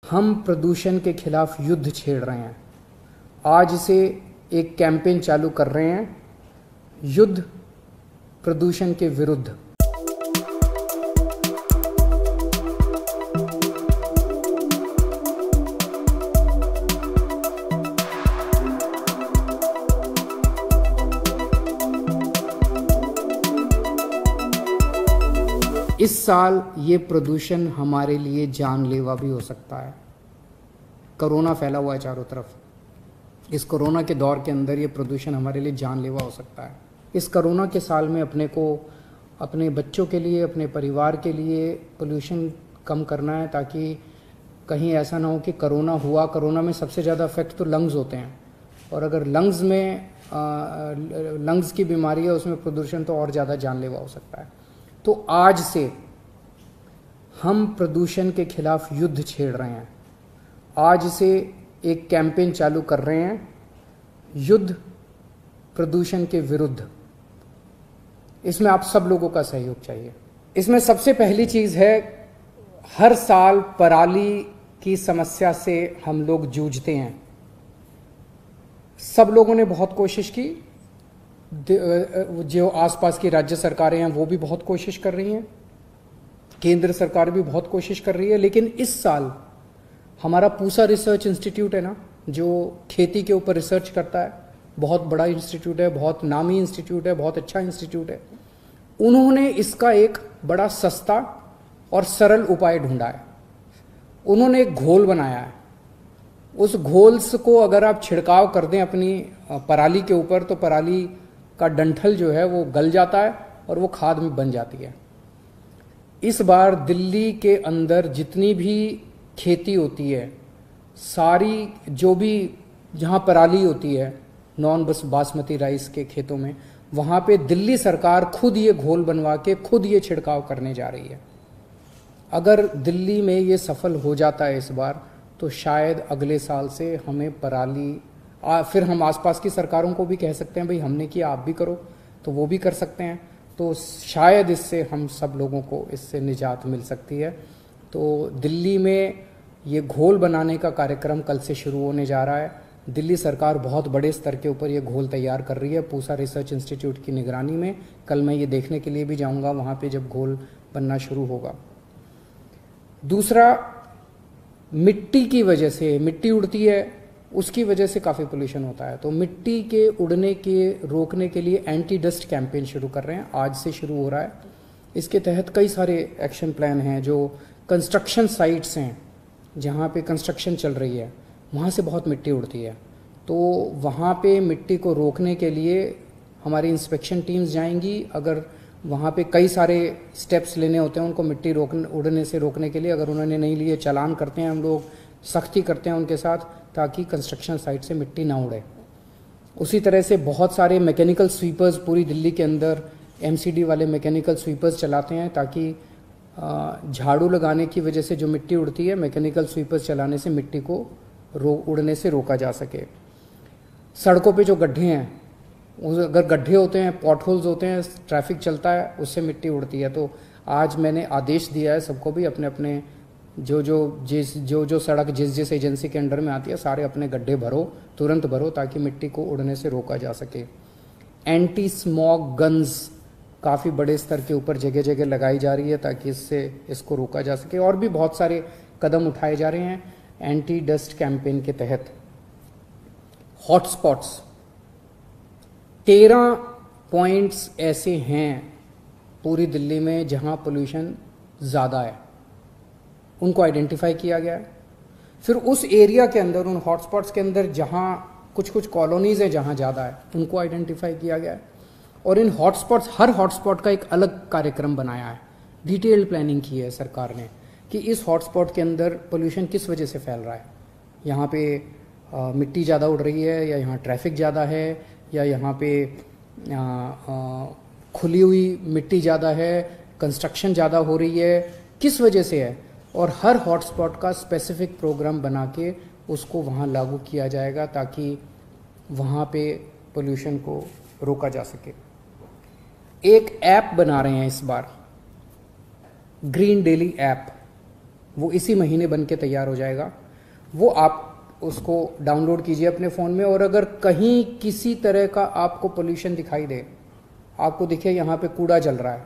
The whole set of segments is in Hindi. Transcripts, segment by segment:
हम प्रदूषण के खिलाफ युद्ध छेड़ रहे हैं। आज से एक कैंपेन चालू कर रहे हैं, युद्ध प्रदूषण के विरुद्ध। इस साल ये प्रदूषण हमारे लिए जानलेवा भी हो सकता है। कोरोना फैला हुआ है चारों तरफ। इस कोरोना के दौर के अंदर ये प्रदूषण हमारे लिए जानलेवा हो सकता है। इस कोरोना के साल में अपने को, अपने बच्चों के लिए, अपने परिवार के लिए पोल्यूशन कम करना है, ताकि कहीं ऐसा ना हो कि कोरोना में सबसे ज़्यादा इफेक्ट तो लंग्स होते हैं, और अगर लंग्स की बीमारी है उसमें प्रदूषण तो और ज़्यादा जानलेवा हो सकता है। तो आज से हम प्रदूषण के खिलाफ युद्ध छेड़ रहे हैं। आज से एक कैंपेन चालू कर रहे हैं, युद्ध प्रदूषण के विरुद्ध। इसमें आप सब लोगों का सहयोग चाहिए। इसमें सबसे पहली चीज़ है, हर साल पराली की समस्या से हम लोग जूझते हैं। सब लोगों ने बहुत कोशिश की, जो आसपास की राज्य सरकारें हैं वो भी बहुत कोशिश कर रही हैं, केंद्र सरकार भी बहुत कोशिश कर रही है। लेकिन इस साल हमारा पूसा रिसर्च इंस्टीट्यूट है ना, जो खेती के ऊपर रिसर्च करता है, बहुत बड़ा इंस्टीट्यूट है, बहुत नामी इंस्टीट्यूट है, बहुत अच्छा इंस्टीट्यूट है। उन्होंने इसका एक बड़ा सस्ता और सरल उपाय ढूंढा है। उन्होंने एक घोल बनाया है। उस घोल को अगर आप छिड़काव कर दें अपनी पराली के ऊपर, तो पराली का डंठल जो है वो गल जाता है और वो खाद में बन जाती है। इस बार दिल्ली के अंदर जितनी भी खेती होती है, सारी जो भी जहाँ पराली होती है नॉन बासमती राइस के खेतों में, वहाँ पे दिल्ली सरकार खुद ये घोल बनवा के खुद ये छिड़काव करने जा रही है। अगर दिल्ली में ये सफल हो जाता है इस बार, तो शायद अगले साल से हमें पराली, फिर हम आसपास की सरकारों को भी कह सकते हैं भाई हमने किया आप भी करो, तो वो भी कर सकते हैं। तो शायद इससे हम सब लोगों को इससे निजात मिल सकती है। तो दिल्ली में ये घोल बनाने का कार्यक्रम कल से शुरू होने जा रहा है। दिल्ली सरकार बहुत बड़े स्तर के ऊपर ये घोल तैयार कर रही है, पूसा रिसर्च इंस्टीट्यूट की निगरानी में। कल मैं ये देखने के लिए भी जाऊँगा वहाँ पर जब घोल बनना शुरू होगा। दूसरा, मिट्टी की वजह से, मिट्टी उड़ती है, उसकी वजह से काफ़ी पोल्यूशन होता है। तो मिट्टी के उड़ने के रोकने के लिए एंटी डस्ट कैंपेन शुरू कर रहे हैं, आज से शुरू हो रहा है। इसके तहत कई सारे एक्शन प्लान हैं। जो कंस्ट्रक्शन साइट्स हैं, जहाँ पे कंस्ट्रक्शन चल रही है, वहाँ से बहुत मिट्टी उड़ती है। तो वहाँ पे मिट्टी को रोकने के लिए हमारी इंस्पेक्शन टीम्स जाएंगी। अगर वहाँ पे कई सारे स्टेप्स लेने होते हैं उनको मिट्टी उड़ने से रोकने के लिए, अगर उन्होंने नहीं लिए, चालान करते हैं हम लोग, सख्ती करते हैं उनके साथ, ताकि कंस्ट्रक्शन साइट से मिट्टी ना उड़े। उसी तरह से बहुत सारे मैकेनिकल स्वीपर्स पूरी दिल्ली के अंदर एमसीडी वाले मैकेनिकल स्वीपर्स चलाते हैं, ताकि झाड़ू लगाने की वजह से जो मिट्टी उड़ती है, मैकेनिकल स्वीपर्स चलाने से मिट्टी को उड़ने से रोका जा सके। सड़कों पे जो गड्ढे हैं, अगर गड्ढे होते हैं, पॉटहोल्स होते हैं, ट्रैफिक चलता है, उससे मिट्टी उड़ती है। तो आज मैंने आदेश दिया है सबको भी, अपने अपने जो सड़क जिस एजेंसी के अंडर में आती है, सारे अपने गड्ढे भरो, तुरंत भरो, ताकि मिट्टी को उड़ने से रोका जा सके। एंटी स्मॉग गन्स काफ़ी बड़े स्तर के ऊपर जगह जगह लगाई जा रही है, ताकि इसको रोका जा सके। और भी बहुत सारे कदम उठाए जा रहे हैं एंटी डस्ट कैंपेन के तहत। हॉटस्पॉट्स 13 पॉइंट्स ऐसे हैं पूरी दिल्ली में जहां पोल्यूशन ज़्यादा है, उनको आइडेंटिफाई किया गया है। फिर उस एरिया के अंदर, उन हॉटस्पॉट्स के अंदर जहां कुछ कॉलोनीज़ हैं जहां ज़्यादा है, उनको आइडेंटिफाई किया गया है। और इन हॉटस्पॉट्स, हर हॉटस्पॉट का एक अलग कार्यक्रम बनाया है, डिटेल्ड प्लानिंग की है सरकार ने कि इस हॉटस्पॉट के अंदर पोल्यूशन किस वजह से फैल रहा है। यहाँ पे मिट्टी ज़्यादा उड़ रही है, या यहाँ ट्रैफिक ज़्यादा है, या यहाँ पे खुली हुई मिट्टी ज़्यादा है, कंस्ट्रक्शन ज़्यादा हो रही है, किस वजह से है। और हर हॉटस्पॉट का स्पेसिफिक प्रोग्राम बना के उसको वहाँ लागू किया जाएगा, ताकि वहाँ पे पोल्यूशन को रोका जा सके। एक ऐप बना रहे हैं इस बार, ग्रीन डेली ऐप। वो इसी महीने बन के तैयार हो जाएगा। वो आप उसको डाउनलोड कीजिए अपने फ़ोन में, और अगर कहीं किसी तरह का आपको पोल्यूशन दिखाई दे, आपको दिखे यहाँ पे कूड़ा जल रहा है,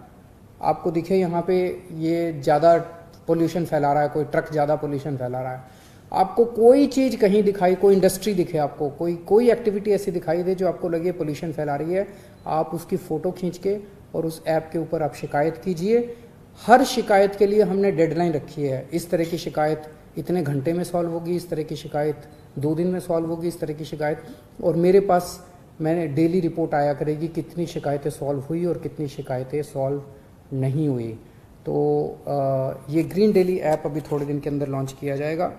आपको दिखे यहाँ पे ये ज़्यादा पोल्यूशन फैला रहा है, कोई ट्रक ज़्यादा पोल्यूशन फैला रहा है, आपको कोई चीज़ कहीं दिखाई, कोई इंडस्ट्री दिखे, आपको कोई एक्टिविटी ऐसी दिखाई दे जो आपको लगे पोल्यूशन फैला रही है, आप उसकी फ़ोटो खींच के और उस ऐप के ऊपर आप शिकायत कीजिए। हर शिकायत के लिए हमने डेडलाइन रखी है। इस तरह की शिकायत इतने घंटे में सॉल्व होगी, इस तरह की शिकायत 2 दिन में सॉल्व होगी, इस तरह की शिकायत, और मेरे पास मैंने डेली रिपोर्ट आया करेगी कितनी शिकायतें सॉल्व हुई और कितनी शिकायतें सॉल्व नहीं हुई। तो ये ग्रीन डेली ऐप अभी थोड़े दिन के अंदर लॉन्च किया जाएगा।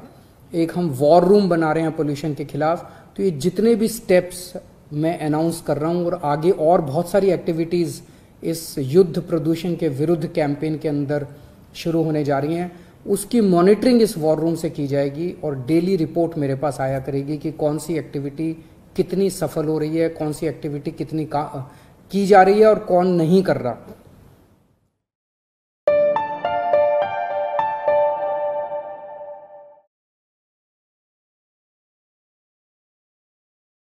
एक हम वॉर रूम बना रहे हैं पोल्यूशन के खिलाफ। तो ये जितने भी स्टेप्स मैं अनाउंस कर रहा हूँ और आगे और बहुत सारी एक्टिविटीज़ इस युद्ध प्रदूषण के विरुद्ध कैंपेन के अंदर शुरू होने जा रही हैं, उसकी मॉनिटरिंग इस वॉर रूम से की जाएगी और डेली रिपोर्ट मेरे पास आया करेगी कि कौन सी एक्टिविटी कितनी सफल हो रही है, कौन सी एक्टिविटी कितनी की जा रही है और कौन नहीं कर रहा।